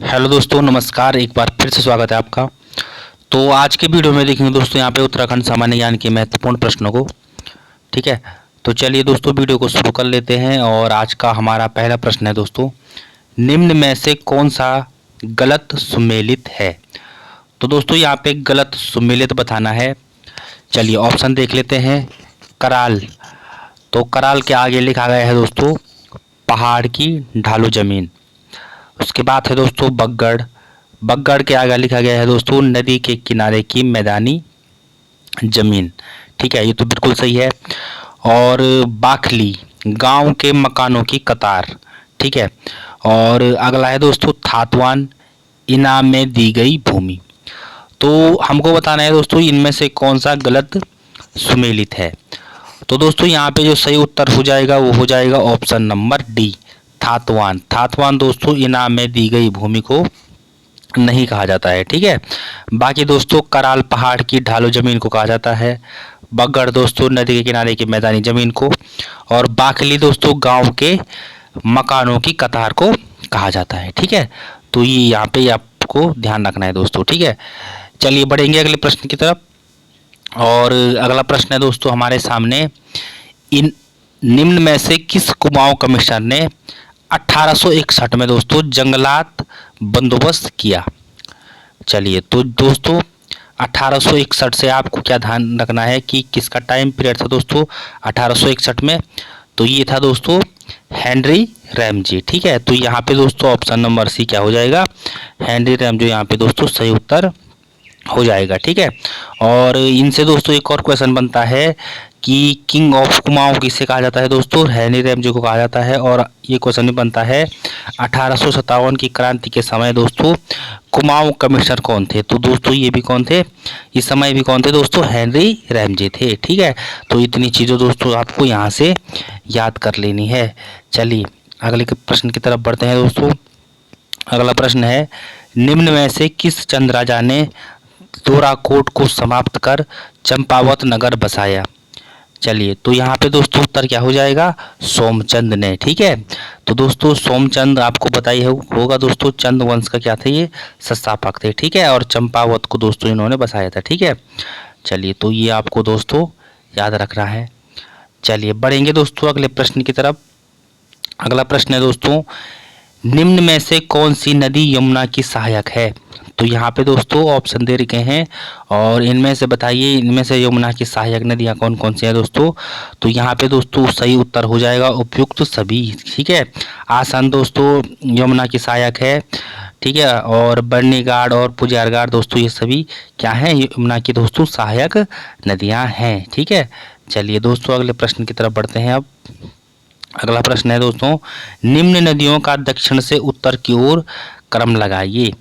Hello दोस्तों, नमस्कार। एक बार फिर से स्वागत है आपका। तो आज के वीडियो में देखेंगे दोस्तों यहाँ पे उत्तराखंड सामान्य ज्ञान के महत्वपूर्ण प्रश्नों को। ठीक है, तो चलिए दोस्तों वीडियो को शुरू कर लेते हैं। और आज का हमारा पहला प्रश्न है दोस्तों, निम्न में से कौन सा गलत सुमेलित है। तो दोस्तों यहाँ पे गलत सुमेलित बताना है। चलिए ऑप्शन देख लेते हैं। कराल, तो कराल के आगे लिखा गया है दोस्तों पहाड़ की ढालू जमीन। उसके बाद है दोस्तों बगड़, बगड़ के आगे लिखा गया है दोस्तों नदी के किनारे की मैदानी जमीन। ठीक है, ये तो बिल्कुल सही है। और बाखली, गांव के मकानों की कतार। ठीक है, और अगला है दोस्तों थातवान, इनाम में दी गई भूमि। तो हमको बताना है दोस्तों इनमें से कौन सा गलत सुमेलित है। तो दोस्तों यहाँ पे जो सही उत्तर हो जाएगा वो हो जाएगा ऑप्शन नंबर डी, थातवान। थातवान दोस्तों इनाम में दी गई भूमि को नहीं कहा जाता है। ठीक है, बाकी दोस्तों कराल पहाड़ की ढालू जमीन को कहा जाता है, बगड़ दोस्तों नदी के किनारे की मैदानी जमीन को, और बाखली दोस्तों गांव के मकानों की कतार को कहा जाता है। ठीक है, तो ये यहाँ पे आपको ध्यान रखना है दोस्तों। ठीक है, चलिए बढ़ेंगे अगले प्रश्न की तरफ। और अगला प्रश्न है दोस्तों हमारे सामने, इन निम्न में से किस कुमाऊं कमिश्नर ने 1861 में दोस्तों जंगलात बंदोबस्त किया। चलिए तो दोस्तों 1861 से आपको क्या ध्यान रखना है कि किसका टाइम पीरियड था दोस्तों 1861 में। तो ये था दोस्तों हेनरी रैमजे। ठीक है, तो यहाँ पे दोस्तों ऑप्शन नंबर सी क्या हो जाएगा, हेनरी रैमजे यहाँ पे दोस्तों सही उत्तर हो जाएगा। ठीक है, और इनसे दोस्तों एक और क्वेश्चन बनता है कि किंग ऑफ कुमाऊं किसे कहा जाता है दोस्तों, हेनरी रैमजे को कहा जाता है। और ये क्वेश्चन भी बनता है 1857 की क्रांति के समय दोस्तों कुमाऊं कमिश्नर कौन थे। तो दोस्तों ये भी कौन थे, इस समय भी कौन थे दोस्तों, हेनरी रैमजे थे। ठीक है, तो इतनी चीज़ें दोस्तों आपको यहाँ से याद कर लेनी है। चलिए अगले प्रश्न की तरफ बढ़ते हैं दोस्तों। अगला प्रश्न है, निम्न में से किस चंद राजा ने दोराकोट को समाप्त कर चंपावत नगर बसाया। चलिए तो यहाँ पे दोस्तों उत्तर क्या हो जाएगा, सोमचंद ने। ठीक है, तो दोस्तों सोमचंद आपको बताइए होगा दोस्तों चंद वंश का क्या थे, ये संस्थापक थे। ठीक है, और चंपावत को दोस्तों इन्होंने बसाया था। ठीक है, चलिए तो ये आपको दोस्तों याद रखना है। चलिए बढ़ेंगे दोस्तों अगले प्रश्न की तरफ। अगला प्रश्न है दोस्तों, निम्न में से कौन सी नदी यमुना की सहायक है। तो यहाँ पे दोस्तों ऑप्शन दे रखे हैं और इनमें से बताइए इनमें से यमुना की सहायक नदियाँ कौन कौन सी हैं दोस्तों। तो यहाँ पे दोस्तों सही उत्तर हो जाएगा उपयुक्त सभी। ठीक है, आसान दोस्तों यमुना की सहायक है। ठीक है, और बर्नीघाट और पुजारघाट दोस्तों ये सभी क्या हैं, यमुना की दोस्तों सहायक नदियाँ हैं। ठीक है, चलिए दोस्तों अगले प्रश्न की तरफ बढ़ते हैं अब। अगला प्रश्न है दोस्तों, निम्न नदियों का दक्षिण से उत्तर की ओर क्रम लगाइए।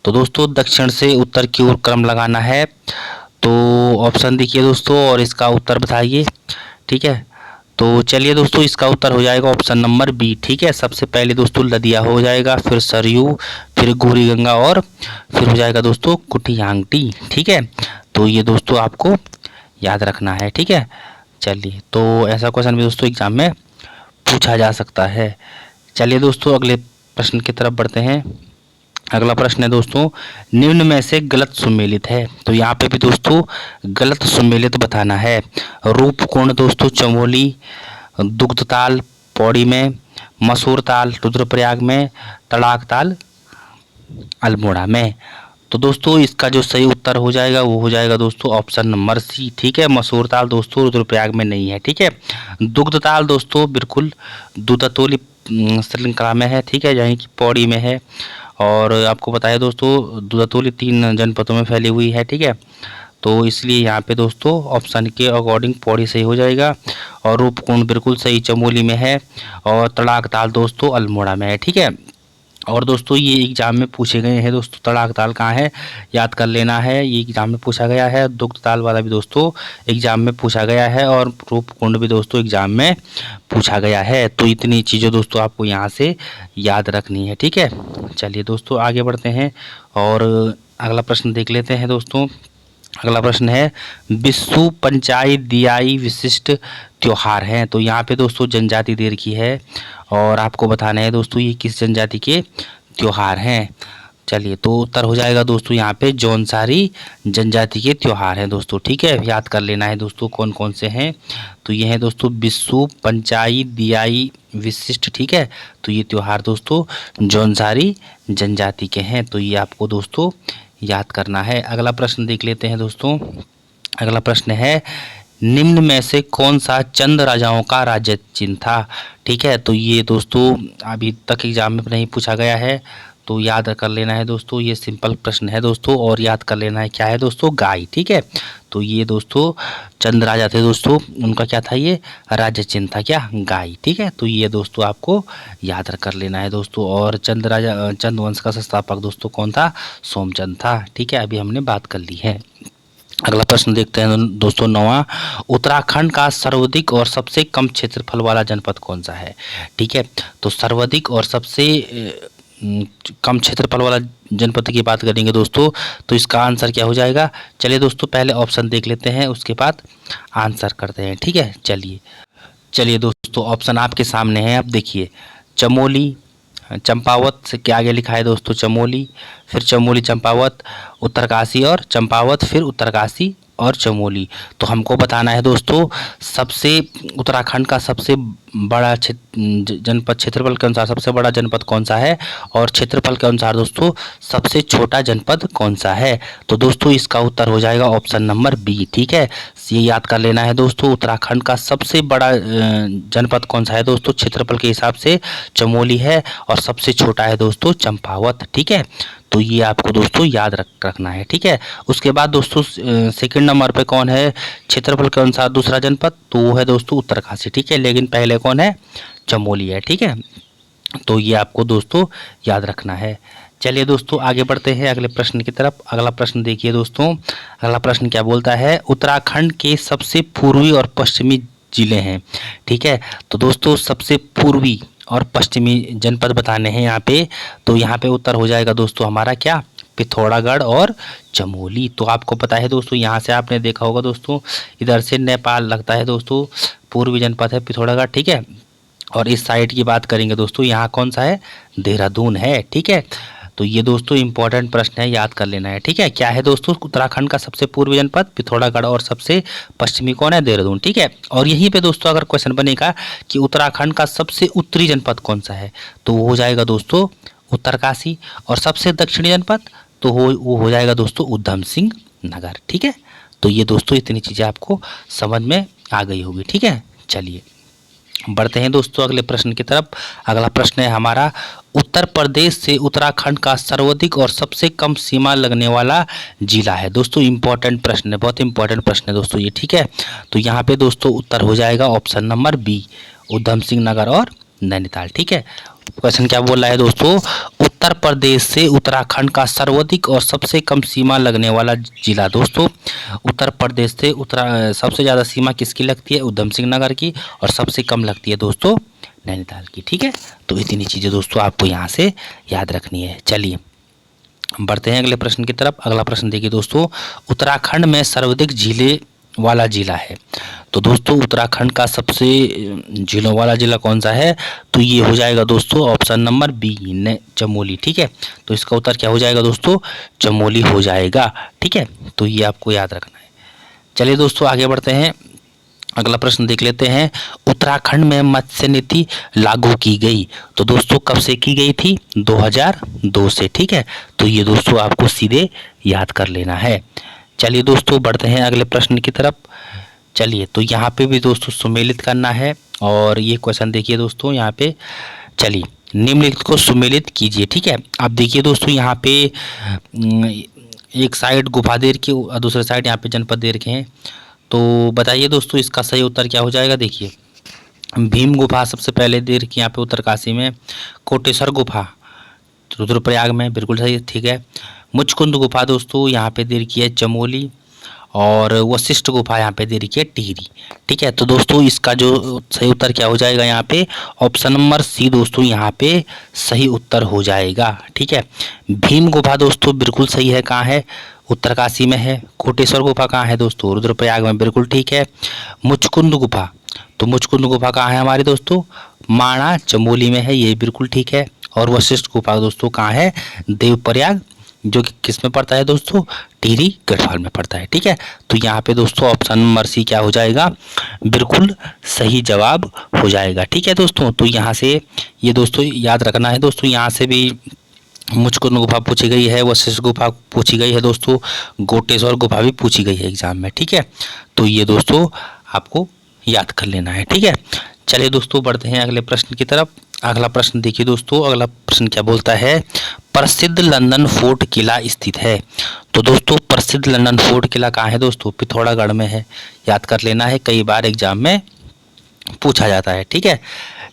तो दोस्तों दक्षिण से उत्तर की ओर क्रम लगाना है, तो ऑप्शन देखिए दोस्तों और इसका उत्तर बताइए। ठीक है, तो चलिए दोस्तों इसका उत्तर हो जाएगा ऑप्शन नंबर बी। ठीक है, सबसे पहले दोस्तों लदिया हो जाएगा, फिर सरयू, फिर गौरी गंगा और फिर हो जाएगा दोस्तों कुटियांगटी। ठीक है, तो ये दोस्तों आपको याद रखना है। ठीक है, चलिए तो ऐसा क्वेश्चन भी दोस्तों एग्जाम में पूछा जा सकता है। चलिए दोस्तों अगले प्रश्न की तरफ बढ़ते हैं। अगला प्रश्न है दोस्तों, निम्न में से गलत सुमेलित है। तो यहाँ पे भी दोस्तों गलत सुमेलित बताना है। रूपकुंड दोस्तों चमोली, दुग्धताल पौड़ी में, मसूर ताल रुद्रप्रयाग में, तड़ाक ताल अल्मोड़ा में। तो दोस्तों इसका जो सही उत्तर हो जाएगा वो हो जाएगा दोस्तों ऑप्शन नंबर सी। ठीक है, मसूर ताल दोस्तों रुद्रप्रयाग में नहीं है। ठीक है, दुग्ध ताल दोस्तों बिल्कुल दूधातोली श्रृंखला में है। ठीक है, यानी कि पौड़ी में है। और आपको बताया दोस्तों दूधातोली 3 जनपदों में फैली हुई है। ठीक है, तो इसलिए यहाँ पे दोस्तों ऑप्शन के अकॉर्डिंग पौड़ी सही हो जाएगा। और रूपकुंड बिल्कुल सही चमोली में है, और तड़ाक ताल दोस्तों अल्मोड़ा में है। ठीक है, और दोस्तों ये एग्जाम में पूछे गए हैं दोस्तों, तड़ाक ताल कहाँ है याद कर लेना है, ये एग्जाम में पूछा गया है। दुग्ध ताल वाला भी दोस्तों एग्जाम में पूछा गया है, और रूपकुंड भी दोस्तों एग्जाम में पूछा गया है। तो इतनी चीज़ें दोस्तों आपको यहाँ से याद रखनी है। ठीक है, चलिए दोस्तों आगे बढ़ते हैं और अगला प्रश्न देख लेते हैं दोस्तों। अगला प्रश्न है, विश्व पंचायत दियाई विशिष्ट त्योहार हैं। तो यहाँ पे दोस्तों जनजाति दे रखी है और आपको बताना है दोस्तों ये किस जनजाति के त्योहार हैं। चलिए, तो उत्तर हो जाएगा दोस्तों यहाँ पे जौनसारी जनजाति के त्योहार हैं दोस्तों। ठीक है, याद कर लेना है दोस्तों कौन कौन से हैं। तो ये हैं दोस्तों बिस्सू, पंचाई, दियाई, विशिष्ट। ठीक है, तो ये त्योहार दोस्तों जौनसारी जनजाति के हैं। तो ये आपको दोस्तों याद करना है। अगला प्रश्न देख लेते हैं दोस्तों। अगला प्रश्न है निम्न में से कौन सा चंद राजाओं का राज्य चिन्ह था। ठीक है, तो ये दोस्तों अभी तक एग्जाम में नहीं पूछा गया है, तो याद कर लेना है दोस्तों। ये सिंपल प्रश्न है दोस्तों, और याद कर लेना है क्या है दोस्तों, गाय। ठीक है, तो ये दोस्तों चंद राजा थे दोस्तों, उनका क्या था, ये राज्य चिन्ह था क्या, गाय। ठीक है, तो ये दोस्तों आपको याद कर लेना है दोस्तों। और चंद वंश का संस्थापक दोस्तों कौन था, सोमचंद था। ठीक है, अभी हमने बात कर ली है। अगला प्रश्न देखते हैं दोस्तों 9वां। उत्तराखंड का सर्वाधिक और सबसे कम क्षेत्रफल वाला जनपद कौन सा है। ठीक है, तो सर्वाधिक और सबसे कम क्षेत्रफल वाला जनपद की बात करेंगे दोस्तों, तो इसका आंसर क्या हो जाएगा। चलिए दोस्तों पहले ऑप्शन देख लेते हैं, उसके बाद आंसर करते हैं। ठीक है, चलिए दोस्तों ऑप्शन आपके सामने है, अब देखिए चमोली, चंपावत से क्या आगे लिखा है दोस्तों, चमोली, फिर चमोली चंपावत, उत्तरकाशी और चंपावत, फिर उत्तरकाशी और चमोली। तो हमको बताना है दोस्तों सबसे उत्तराखंड का सबसे बड़ा जनपद क्षेत्रफल के अनुसार सबसे बड़ा जनपद कौन सा है, और क्षेत्रफल के अनुसार दोस्तों सबसे छोटा जनपद कौन सा है। तो दोस्तों इसका उत्तर हो जाएगा ऑप्शन नंबर बी। ठीक है, ये याद कर लेना है दोस्तों। उत्तराखंड का सबसे बड़ा जनपद कौन सा है दोस्तों, क्षेत्रफल के हिसाब से चमोली है, और सबसे छोटा है दोस्तों चंपावत। ठीक है, तो ये आपको दोस्तों याद रखना है। ठीक है, उसके बाद दोस्तों सेकंड नंबर पे कौन है क्षेत्रफल के अनुसार दूसरा जनपद, तो वो है दोस्तों उत्तरकाशी। ठीक है, लेकिन पहले कौन है, चमोली है। ठीक है, तो ये आपको दोस्तों याद रखना है। चलिए दोस्तों आगे बढ़ते हैं अगले प्रश्न की तरफ। अगला प्रश्न देखिए दोस्तों, अगला प्रश्न क्या बोलता है, उत्तराखंड के सबसे पूर्वी और पश्चिमी जिले हैं। ठीक है, तो दोस्तों सबसे पूर्वी और पश्चिमी जनपद बताने हैं यहाँ पे, तो यहाँ पे उत्तर हो जाएगा दोस्तों हमारा क्या, पिथौरागढ़ और चमोली। तो आपको पता है दोस्तों, यहाँ से आपने देखा होगा दोस्तों, इधर से नेपाल लगता है दोस्तों, पूर्वी जनपद है पिथौरागढ़। ठीक है, और इस साइड की बात करेंगे दोस्तों, यहाँ कौन सा है, देहरादून है। ठीक है, तो ये दोस्तों इंपॉर्टेंट प्रश्न है, याद कर लेना है। ठीक है, क्या है दोस्तों, उत्तराखंड का सबसे पूर्वी जनपद पिथौरागढ़ और सबसे पश्चिमी कौन है, देहरादून। ठीक है, और यहीं पे दोस्तों अगर क्वेश्चन बनेगा कि उत्तराखंड का सबसे उत्तरी जनपद कौन सा है, तो वो हो जाएगा दोस्तों उत्तरकाशी, और सबसे दक्षिणी जनपद तो वो हो जाएगा दोस्तों उधम सिंह नगर। ठीक है, तो ये दोस्तों इतनी चीज़ें आपको समझ में आ गई होगी। ठीक है, चलिए बढ़ते हैं दोस्तों अगले प्रश्न की तरफ। अगला प्रश्न है हमारा, उत्तर प्रदेश से उत्तराखंड का सर्वाधिक और सबसे कम सीमा लगने वाला जिला है। दोस्तों इंपॉर्टेंट प्रश्न है, बहुत इंपॉर्टेंट प्रश्न है दोस्तों ये। ठीक है, तो यहाँ पे दोस्तों उत्तर हो जाएगा option number B, Udham Singh Nagar और नैनीताल। ठीक है, क्वेश्चन क्या बोल रहा है दोस्तों, उत्तर प्रदेश से उत्तराखंड का सर्वाधिक और सबसे कम सीमा लगने वाला जिला। दोस्तों उत्तर प्रदेश से सबसे ज़्यादा सीमा किसकी लगती है, उधम सिंह नगर की, और सबसे कम लगती है दोस्तों नैनीताल की। ठीक है, तो इतनी चीज़ें दोस्तों आपको यहाँ से याद रखनी है। चलिए बढ़ते हैं अगले प्रश्न की तरफ। अगला प्रश्न देखिए दोस्तों, उत्तराखंड में सर्वाधिक झीलें वाला जिला है। तो दोस्तों उत्तराखंड का सबसे झीलों वाला जिला कौन सा है, तो ये हो जाएगा दोस्तों ऑप्शन नंबर बी, चमोली। ठीक है, तो इसका उत्तर क्या हो जाएगा दोस्तों, चमोली हो जाएगा। ठीक है, तो ये आपको याद रखना है। चलिए दोस्तों आगे बढ़ते हैं, अगला प्रश्न देख लेते हैं, उत्तराखंड में मत्स्य नीति लागू की गई। तो दोस्तों कब से की गई थी, 2002 से। ठीक है, तो ये दोस्तों आपको सीधे याद कर लेना है। चलिए दोस्तों बढ़ते हैं अगले प्रश्न की तरफ। चलिए तो यहाँ पे भी दोस्तों सुमेलित करना है, और ये क्वेश्चन देखिए दोस्तों यहाँ पे, चलिए निम्नलिखित को सुमेलित कीजिए। ठीक है, आप देखिए दोस्तों यहाँ पे एक साइड गुफा दे रखी है, दूसरे साइड यहाँ पे जनपद दे रखे हैं। तो बताइए दोस्तों इसका सही उत्तर क्या हो जाएगा। देखिए भीम गुफा सबसे पहले दे रखी है यहाँ पे उत्तरकाशी में, कोटेश्वर गुफा रुद्रप्रयाग में, बिल्कुल सही, ठीक है। मुचकुंद गुफा दोस्तों यहाँ पे दे रखी है चमोली, और वशिष्ठ गुफा यहाँ पे दे रखी है टिहरी। ठीक है, तो दोस्तों इसका जो सही उत्तर क्या हो जाएगा यहाँ पे, ऑप्शन नंबर सी दोस्तों यहाँ पे सही उत्तर हो जाएगा। ठीक है, भीम गुफा दोस्तों बिल्कुल सही है, कहाँ है, उत्तरकाशी में है। कोटेश्वर गुफा कहाँ है दोस्तों, रुद्रप्रयाग में, बिल्कुल ठीक है। मुचकुंद गुफा, तो मुचकुंद गुफा कहाँ है हमारे दोस्तों, माणा चमोली में है, ये बिल्कुल ठीक है। और वशिष्ठ गुफा दोस्तों कहाँ है? देवप्रयाग, जो कि किस में पड़ता है दोस्तों? टिहरी गढ़वाल में पड़ता है। ठीक है, तो यहाँ पे दोस्तों ऑप्शन नंबर सी क्या हो जाएगा? बिल्कुल सही जवाब हो जाएगा। ठीक है दोस्तों, तो यहाँ से ये दोस्तों याद रखना है दोस्तों, यहाँ से भी मुचकुंद गुफा पूछी गई है, वशिष्ठ गुफा पूछी गई है दोस्तों, गोटेश्वर गुफा भी पूछी गई है एग्जाम में। ठीक है, तो ये दोस्तों आपको याद कर लेना है। ठीक है, चलिए दोस्तों बढ़ते हैं अगले प्रश्न की तरफ। अगला प्रश्न देखिए दोस्तों, अगला प्रश्न क्या बोलता है? प्रसिद्ध लंदन फोर्ट किला स्थित है। तो दोस्तों प्रसिद्ध लंदन फोर्ट किला कहाँ है दोस्तों? पिथौरागढ़ में है। याद कर लेना है, कई बार एग्जाम में पूछा जाता है। ठीक है,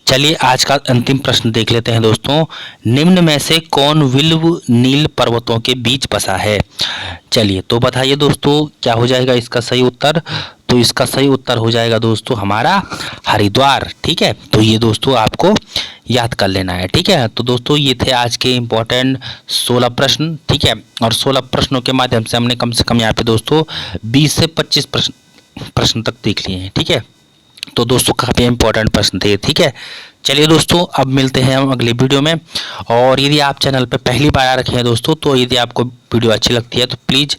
चलिए आज का अंतिम प्रश्न देख लेते हैं दोस्तों। निम्न में से कौन विल्व नील पर्वतों के बीच बसा है? चलिए तो बताइए दोस्तों क्या हो जाएगा इसका सही उत्तर? तो इसका सही उत्तर हो जाएगा दोस्तों हमारा हरिद्वार। ठीक है, तो ये दोस्तों आपको याद कर लेना है। ठीक है, तो दोस्तों ये थे आज के इम्पोर्टेंट 16 प्रश्न। ठीक है, और 16 प्रश्नों के माध्यम से हमने कम से कम यहाँ पे दोस्तों 20 से 25 प्रश्न तक देख लिए हैं। ठीक है, तो दोस्तों काफ़ी इंपॉर्टेंट प्रश्न थे। ठीक है, चलिए दोस्तों अब मिलते हैं हम अगले वीडियो में। और यदि आप चैनल पर पहली बार आ रखे हैं दोस्तों, तो यदि आपको वीडियो अच्छी लगती है तो प्लीज़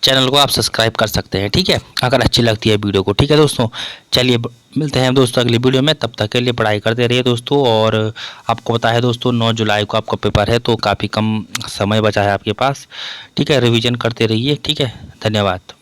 चैनल को आप सब्सक्राइब कर सकते हैं। ठीक है, अगर अच्छी लगती है वीडियो को। ठीक है दोस्तों, चलिए मिलते हैं दोस्तों अगली वीडियो में। तब तक के लिए पढ़ाई करते रहिए दोस्तों। और आपको पता है दोस्तों 9 जुलाई को आपका पेपर है, तो काफ़ी कम समय बचा है आपके पास। ठीक है, रिविज़न करते रहिए। ठीक है, धन्यवाद।